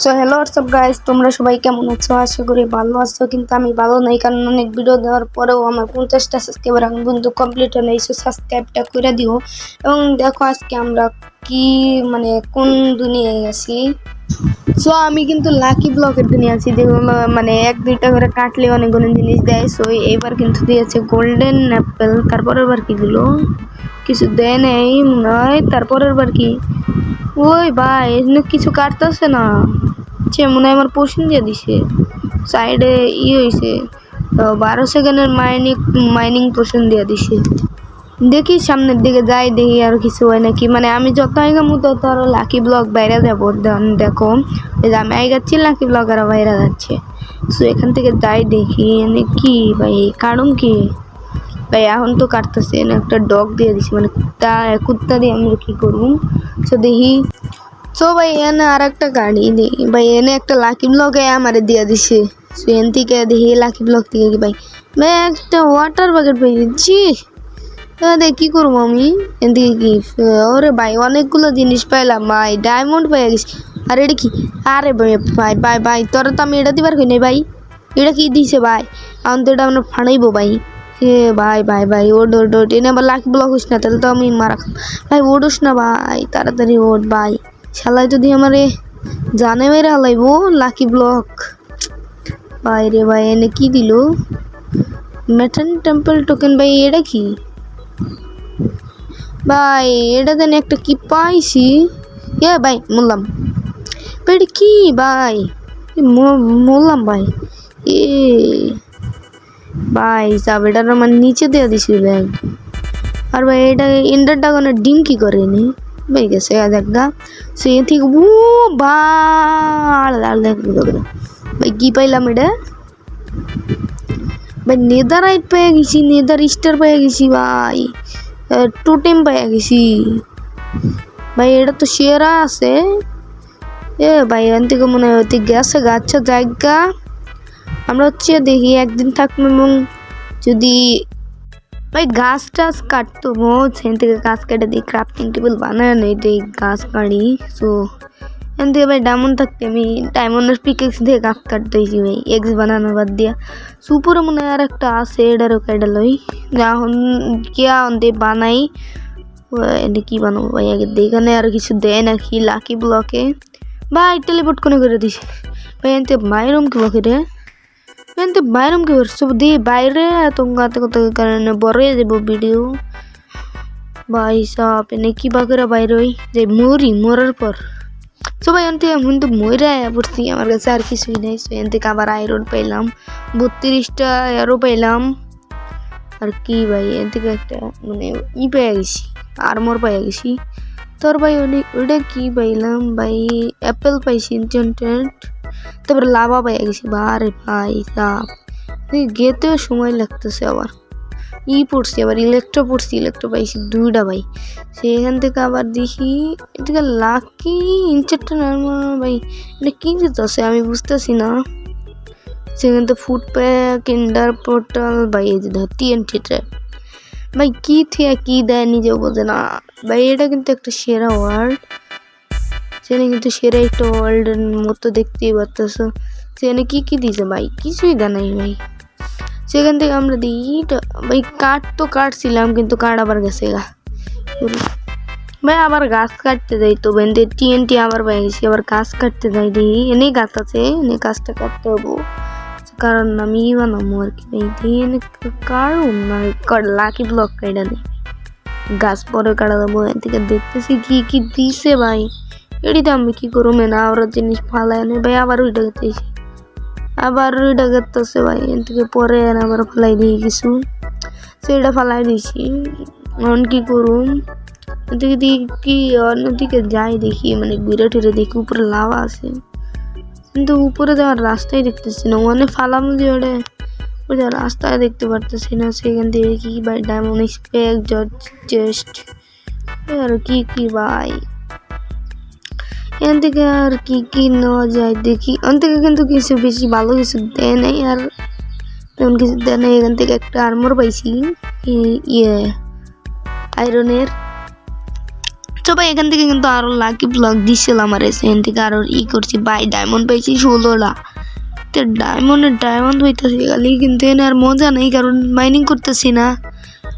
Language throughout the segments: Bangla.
সো হ্যালো হোয়াটসঅ্যাপ গাইস, তোমরা সবাই কেমন আছো? আশা করি ভালো আছো, কিন্তু আমি ভালো নাই, কারণ অনেক ভিডিও দেওয়ার পরেও আমার 50টা সাবস্ক্রাইবার এখন পর্যন্ত কমপ্লিট হয় নাই। সো সাবস্ক্রাইবটা করে দিও। এবং দেখো আজকে আমরা কি কোন দুনিয়ায় আছি। সো আমি কিন্তু লাকি ব্লকের দুনিয়া আছি, যেগুলো এক দুইটা করে কাটলে অনেকগুলো জিনিস দেয়। সো এইবার কিন্তু দিয়েছে গোল্ডেন অ্যাপেল, তারপরের বার কি দিল কিছু দেয় নেই মনে হয়। তারপরের বার কি, ওই ভাই এখানে কিছু কাটতেছে না, সে মনে হয় আমার পোষণ দিয়ে দিছে সাইডে হয়েছে 12 সেকেন্ডের মাইনিং পোষণ দিয়ে দিছে। দেখি সামনের দিকে যাই, দেখি আর কিছু হয় নাকি। আমি যত আইগামু তত আরো লাকি ব্লক বাইরে যাবো। দেখো এই যে আমি আইগাচ্ছি, লাকি ব্লক আরো বাইরে যাচ্ছে। সো এখান থেকে যাই দেখি এনে কি ভাই কারণ কি ভাই। এখন তো কাটতেছে না, একটা ডগ দিয়ে দিছি, কুত্তা দিয়ে আমরা কি করবো। সো দেখি, সো ভাই এনে আর একটা গাড়ি দিই ভাই, এনে একটা লাকি ব্লক আমারে দিয়ে দিছে। সো এন থেকে দেখি লাকি ব্লক থেকে কি ভাই একটা ওয়াটার বাকেট পেয়ে দিচ্ছি। দেখ কি করবো আমি এন থেকে কি। ওরে ভাই অনেকগুলো জিনিস পাইলাম ভাই, ডায়মন্ড পেয়ে গেছি। আর এটা কি, আরে ভাই ভাই ভাই ভাই তোরা তো আমি এটা দিবার কই নাই ভাই। এটা কি দিছে ভাই, এখন তো এটা আমরা ফানাইবো ভাই। এ ভাই ভাই ভাই ওড ওড ওড, এনে আবার লাকি ব্লক হইস না, তাহলে তো আমি মারা ভাই। ওডোস না ভাই, তাড়াতাড়ি ওড ভাই। শালাই যদি আমারে জানে মেরে হালাইবো। লাকি ব্লক ভাই রে ভাই, এনে কি দিল মেটান টেম্পল টোকেন ভাই। এটা কি ভাই, এটা দেন একটা কি পাইছি। এ ভাই মরলাম ভাই, এটা কি ভাই, মরলাম ভাই। এ ভাই সাব এটা আমার নিচে দেওয়া দিছি ব্যাগ। আর ভাই এটা এন্ডার ড্রাগনের ডিম কি করে নি ভাই, গেছে দেখা সে ঠিক ও ভাই কি পাইলাম এটা ভাই। নেদারাইট পেয়ে গেছি, নেদার স্টার পেয়ে গেছি ভাই, টোটেম পেয়ে গেছি ভাই। এটা তো সেরা আছে। এ ভাই এখান থেকে মনে হয় গেছে গাছ জায়গা। আমরা দেখি একদিন থাকবো, এবং যদি ভাই গাছ টাছ কাটতো সেখান থেকে গাছ কেটে দিই, ক্রাফটিং টেবিল বানায় নেই গাছ কাটি। সো এখান থেকে ভাই ডায়মন্ড থাকতে আমি ডায়মন্ডের পিকেক্স দিয়ে গাছ কাটতে হয়েছি ভাই, এক্স বানানো বাদ দিয়া। সুপুরে মনে হয় আর একটা আছে, এটারও কেটে লই এখন কিয়া দিয়ে বানাই। এটা কি বানাবো ভাই আগে, এখানে আর কিছু দেয় নাকি লাকি ব্লকে ভাই। টেলিপোর্ট করে দিছি ভাই। এনতে বাইরম কি বকে রে, এনতে বাইরম কি সব দিয়ে বাইরে তোমাতে কত কারণে বড় যাব ভিডিও ভাই সাপ। এনে কি বাকেরা বাইরে ওই যে মরার পর সবাই এনতে কিন্তু মরে পড়ছি, আমার কাছে আর কিছুই নেই। সো এন থেকে আবার আয়রন পাইলাম 32টা, আরও পাইলাম। আর কি ভাই এন থেকে একটা পেয়ে গেছি, আর্মর পেয়ে গেছি। তোর ভাই ওটা কি পাইলাম ভাই, অ্যাপেল পাইছি ইনচেন্টেড, তারপরে লাভা পেয়ে গেছি। বারে ভাই সাপ গেতেও সময় লাগতেছে। আবার পড়ছি, আবার ইলেকট্রো পাইছি 2টা ভাই। সেখান থেকে আবার দেখি এটাকে লাকি ইনচেন্টেড আর্মর ভাই। এটা কি দিতেছে আমি বুঝতেছি না। সেখান থেকে ফুড প্যাক, এন্ডার পোর্টাল ভাই, এই যে ধর TNT ট্র্যাপ ভাই, কি থিয়া কি দেয় নিজেও বোঝে না ভাই। এটা কিন্তু একটা সেরা ওয়ার্ল্ড, সেখানে কিন্তু সেরা একটা ওয়ার্ল্ডের মতো দেখতেই পারতেছ। সেখানে কি কি দিছে ভাই, কিছুই দেয় নাই ভাই। সেখান থেকে আমরা দিই ভাই, কাঠ তো কাটছিলাম, কিন্তু কাঠ আবার গেছে গা ভাই। আবার গাছ কাটতে যাই তো বেঁধে TNT আবার পেয়ে গেছি, আবার গাছ কাটতে যাই দিই। এনেই গাছ আছে, এনে গাছটা কাটতে হবো, কারণ আমি বানাবো আর কি ভাই। দিয়ে কারণ না লাকি ব্লক কাটা নেই, গাছ পরে কাটা দেবো। এর থেকে দেখতেছি কি কি দিছে ভাই। এটিতে আমি কি করবো না, ওরা জিনিস ফালাই নেই ভাই। আবার ওইটা গেতেছি, আবার ওইটা গেতেছে ভাই। এর থেকে পরে আবার ফালাই দিয়ে কিছু, সেটা ফালাই দিয়েছি। এখন কি করুম, এদিকে দেখি অন্যদিকে যাই, দেখি ঘুরে টুরে দেখি উপরে লাভা আছে, কিন্তু উপরে যাওয়ার রাস্তাই দেখতেছি না। ফালাম যে ওটা রাস্তায় দেখতে পারতেছি না। সেখান থেকে কি ভাই ডায়মন্ড স্পেক চেস্ট আর কি কি ভাই, এখান থেকে আর কি কি নেওয়া যায় দেখি। ওখান থেকে কিন্তু কিছু বেশি ভালো কিছু দেয় নাই, আর তেমন কিছু দেয় নাই। এখান থেকে একটা আর্মর পাইছি আয়রনের, তো ভাই এখান থেকে কিন্তু আরো লাকি ব্লক দিচ্ছিলাম আর এখান থেকে আরো করছি ভাই ডায়মন্ড পেয়েছি 16টা। তো ডায়মন্ড হইতেছি খালি, কিন্তু এনে আর মজা নেই কারণ মাইনিং করতেছি না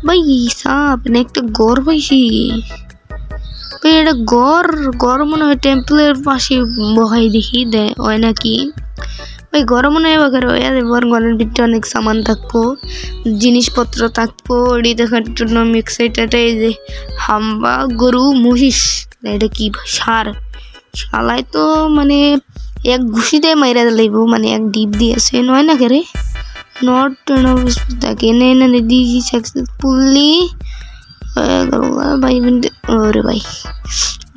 ভাই। সাপ না একটা গড় পাইছি ভাই, এটা গড় মনে হয় টেম্পলের পাশে বহাই দেখি দেয় হয় নাকি ভাই। গড় মনে হয় বাগার হয়ে দেবার, ঘরের ভিতরে অনেক সামান থাকবো, জিনিসপত্র থাকবো, ওটি দেখার জন্য আমি এক্সাইটেড। এই যে হাম্বা গরু মহিষ, এটা কি সার শালায় তো মানে এক ঘুষি দিয়ে মাইরা লাগবো, মানে এক ডিপ দিয়েছে নয় না রে। নট থাকে এনে এনে দিয়েছি সাকসেসফুলি ভাই। ওরে ভাই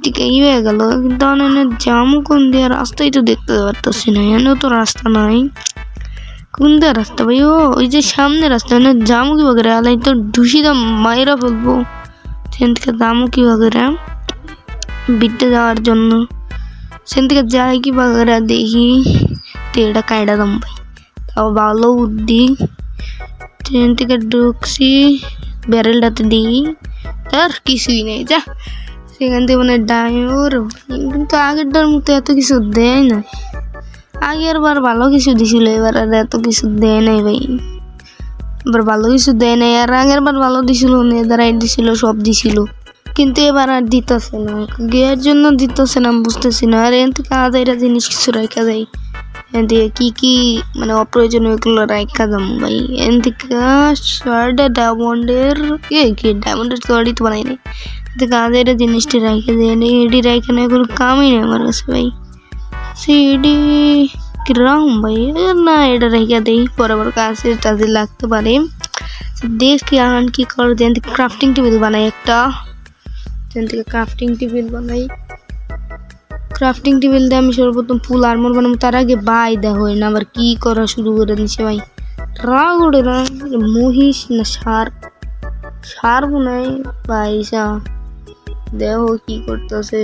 ঠিক এই হয়ে গেল, কিন্তু অনেক জামু কোন দিয়ে রাস্তাই তো দেখতে পারতেছি না, এনেও তো রাস্তা নাই। কোন দিয়ে রাস্তা ভাই? ওই যে সামনে রাস্তা, এনে জামু কি বাগেরা আলাই তো ঢুসি দাম মাইরা ফেলবো। সেখান থেকে দামও কি বাগেরা বিটে যাওয়ার জন্য, সেখান থেকে যাই কি বাগেরা দেখি এটা কায়ডা দাম ভাই, তাও ভালো বুদ্ধি। ট্রেন থেকে ঢুকছি, ব্যারেলটাতে দিই, আর কিছুই নেই যা। সেখান থেকে মানে ডাইওর, কিন্তু আগেরটার মতো এত কিছু দেয় না। আগের বার ভালো কিছু দিছিল, এবার আর এত কিছু দেয় নাই ভাই। এবার ভালো কিছু দেয় নাই, আর আগের বার ভালো দিছিল, নেদারাই দিছিল, সব দিছিল, কিন্তু এবার আর দিতেছে না। গিয়ার জন্য দিতেছে না বুঝতেছি না। আর এখান থেকে আদায়রা জিনিস কিছু রাখা যায়, এখান থেকে কি মানে অপ্রয়োজনীয় এগুলো রাখা যাবো ভাই। এখান থেকে শার্টে ডায়মন্ডের কি ডায়মন্ডের তৈরি তো বানাই নাই, থেকে আদায়রা জিনিসটি রাখা যায়, এডি রাখা নেই কোনো কামই নেই আমার কাছে ভাই। সিডি কিরম ভাই না, এটা রেখে দেই, বরাবর কাছে টাজে লাগতে পারে। দেখি এখন কি করে, যেন থেকে ক্রাফটিং টেবিল বানাই একটা, যেন থেকে ক্রাফটিং টেবিল বানাই। ক্রাফটিং টেবিল দিয়ে আমি সর্বপ্রথম ফুল আর্মর বানাবো, তার আগে বাই দেওয়া হয় না, আবার কি করা শুরু করে দিচ্ছে ভাই। রাগ ওঠে না, মহিষ না সার বোনাই ভাইসা দেহ কি করতেছে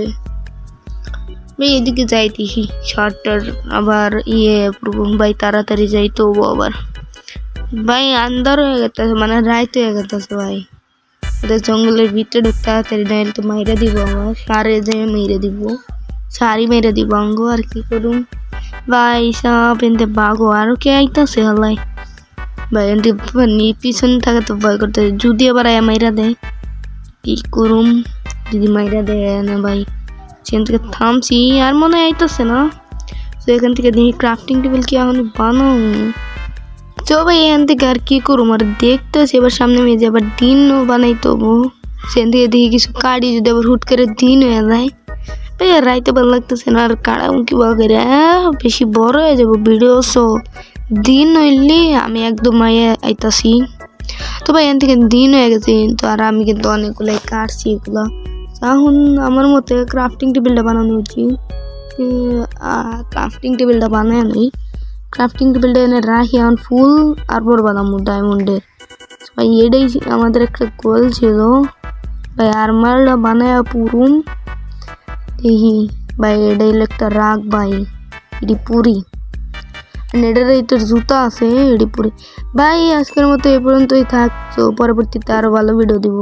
ভাই। এদিকে যাইতেছি শার্টটার আবার ভাই, তাড়াতাড়ি যাই তো আবার ভাই আন্দার হয়ে গেছে, মানে রাইত হয়ে গেছে ভাই। ওদের জঙ্গলের ভিতরে ঢুকতে তাড়াতাড়ি নাইলে তো মাইরা দিব, আমার সারে যেয়ে মেরে দিব, সারি মেরে দিব আঙ্গ। আর কি করুম ভাই, সব এনতে বাঘো আরো কে আইতাছে হলাই ভাই। এনতে পিছনে থাকে তো ভয় করতে, যদি আবার মাইরা দেয় কি করুম, যদি মাইরা দেয় না ভাই। সেখান থেকে থামছি, আর মনে হয় আইতাছে না। তো এখান থেকে দেখি ক্রাফটিং টেবিল কি এখন বানাও। তো ভাই এখান থেকে আর কি করুম, আর দেখতেছি এবার সামনে মেয়ে আবার দিনও বানাই তবু। সেখান থেকে দেখি কিছু কাড়ি, যদি আবার হুট করে দিন হয়ে যায় ভাই, আর রাইতে ভালো লাগতেছে না। আর কাড়াও কি বাগেরে বেশি বড় হয়ে যাবো ভিডিও, সো দিন হইলে আমি একদম আইতাছি। তো ভাই এখান থেকে দিন হয়ে গেছে, কিন্তু আর আমি কিন্তু অনেকগুলাই কাটছি এগুলো। এখন আমার মতে ক্রাফটিং টেবিলটা বানানো উচিত। ক্রাফটিং টেবিলটা বানায় নই, ক্রাফটিং টেবিলটা এনে রাখি এখন ফুল আর্মর বানাবো ডায়মন্ডের ভাই। এটাই আমাদের একটা গোল ছিল ভাই, আর্মারটা বানায় পুরুম দেখি ভাই। এটাই একটা রাগ ভাই, এটি পুরি, এটার তো জুতা আছে, এটি পুরি ভাই। আজকের মতো এ পর্যন্তই থাক, তো পরবর্তীতে আরো ভালো ভিডিও দিব।